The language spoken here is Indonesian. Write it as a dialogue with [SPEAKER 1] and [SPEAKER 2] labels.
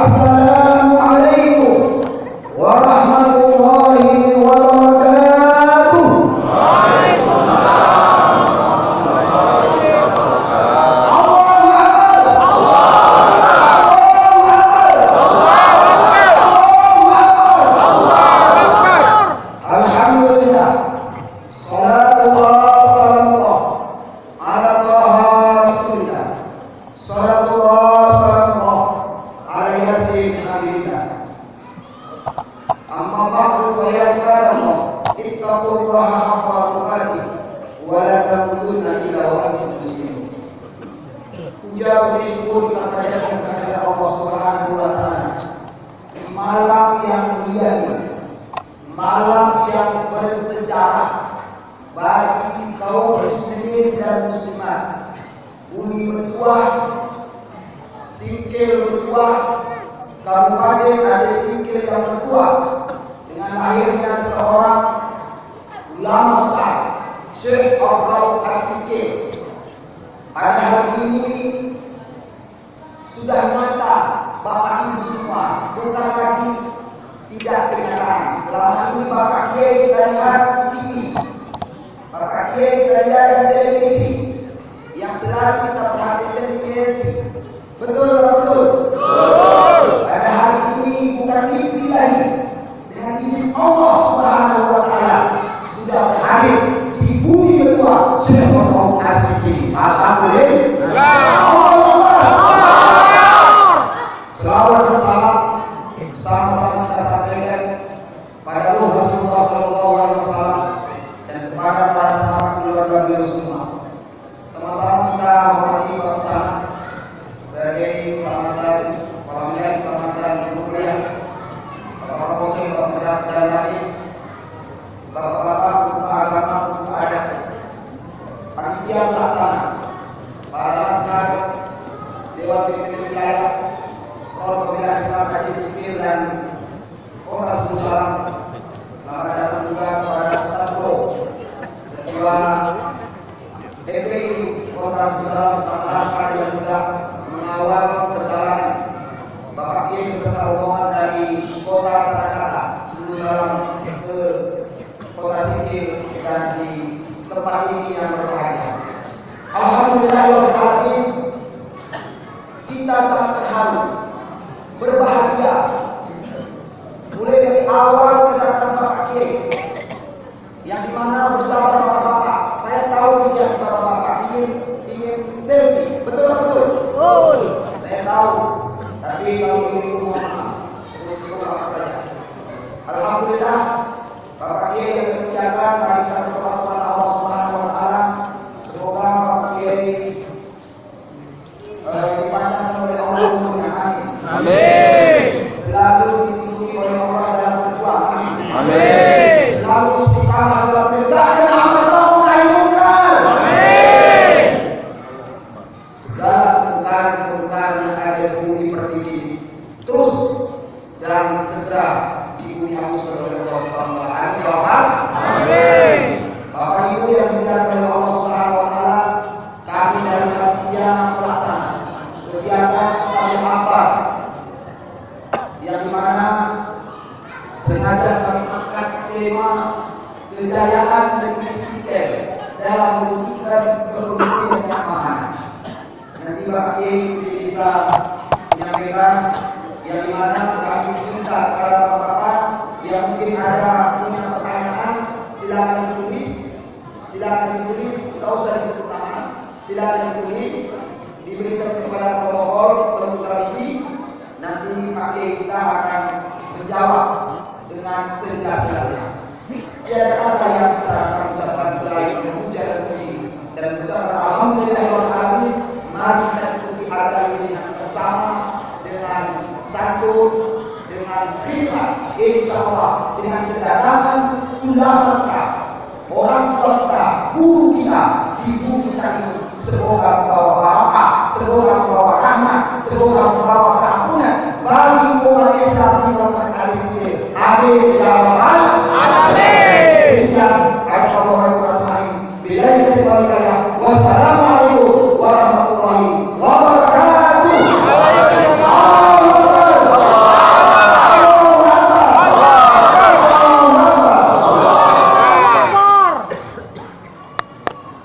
[SPEAKER 1] Assalamualaikum warahmatullahi wabarakatuh. Alhamdulillah. Salatullah ala Taha Rasulillah. Salatullah ala Yasin Habibillah. Amma ba'du fa ya ibadallah, ittaqullaha haqqa tuqatih wa la tamutunna illa wa antum muslimun. Puja puji syukur kita panjatkan kehadirat Allah Subhanahu wa taala. Di malam yang mulia ini, malam yang bersejarah bagi kaum muslimin dan muslimat. Bumi bertuah, Singkil bertuah, Kabupaten Aceh Singkil yang bertuah dengan lahirnya seorang ulama besar, Syekh Abdul As-Singkil. Pada hari ini sudah nyata Bapak Ibu semua, bukan lagi tidak kenyataan. Selama ini Bapak Kiai kita lihat di TV, Bapak Kiai kita lihat di televisi, yang selalu kita perhatikan di TNC. Betul atau betul? Betul. Pada hari ini bukan mimpi lagi. Dengan izin Allah Subhanahu wa taala sudah berhadir di bumi bertuah Syekh Abdul As-Singkil. Alhamdulillah. Selawat bersama sama-sama kita sampaikan pada ruh Rasulullah sallallahu alaihi wasallam dan kepada para sahabat keluarga beliau semua. Sama-sama kita hormati Bapak Camat sebagai kecamatan, kepala wilayah kecamatan Mulia, Bapak Kapolsek, Bapak Pedak dan Rakyat, Bapak-bapak, Buka Agama, Buka Adat, panitia pelaksana, para laskar, Dewan Pimpinan Wilayah, Pol Pembela Islam Aceh Singkil dan Polres Nusalam. Selamat datang juga kepada Ustaz Pro, Ketua DPI Polres Nusalam bersama laskar yang sudah mengawal perjalanan Bapak Kiai beserta rombongan dari Kota Surakarta, Nusalam ke Kota Singkil dan di tempat ini yang berbahagia. Alhamdulillahirrahmanirrahim. Kita sangat terharu, berbahagia mulai dari awal kedatangan Bapak Kiai, yang dimana bersama bapak-bapak. Saya tahu isi hati bapak-bapak ingin selfie, betul atau betul? Betul. Saya tahu, tapi kalau ini mohon maaf, terus apa saja. Alhamdulillah, Bapak Kiai yang dimuliakan, mari kita berdoa kepada Allah Subhanahu wa taala. Semoga Bapak Kiai dipanjangkan oleh Allah umurnya. Amin. Selalu dilindungi oleh Allah dalam perjuangan. Amin. Selalu istiqamah dalam menegakkan amanah nahi munkar. Amin. Segala kemungkaran yang ada di bumi pertiwi terus dan segera dihapuskan oleh Allah Subhanahu wa taala. Amin. Bapak Ibu yang dimuliakan oleh Allah Subhanahu wa taala, kami dari panitia pelaksana kegiatan tabligh akbar yang dimana sengaja kami angkat tema kejayaan Negeri Singkil dalam mewujudkan kepemimpinan yang aman. Nanti Pak Kiai bisa menyampaikan yang dimana kami minta kepada bapak-bapak yang mungkin ada punya pertanyaan, silakan ditulis, tidak usah disebut nama, silakan ditulis, diberikan kepada protokol terbuka biji. Nanti Pak Kiai kita akan menjawab dengan sejelas-jelasnya. Tiada kata yang bisa kami ucapkan selain memuja dan puji dan mengucapkan alhamdulillahirrahmanirrahim. Mari kita ikuti acara ini dengan bersama, dengan santun, dengan khidmat, insyaallah dengan kedatangan ulama kita, orang tua kita, guru kita, ibu kita ini. Semoga membawa barokah, semoga membawa rahmat, semoga membawa keampunan bagi umat Islam di Kabupaten Aceh Singkil. Amin ya rabbal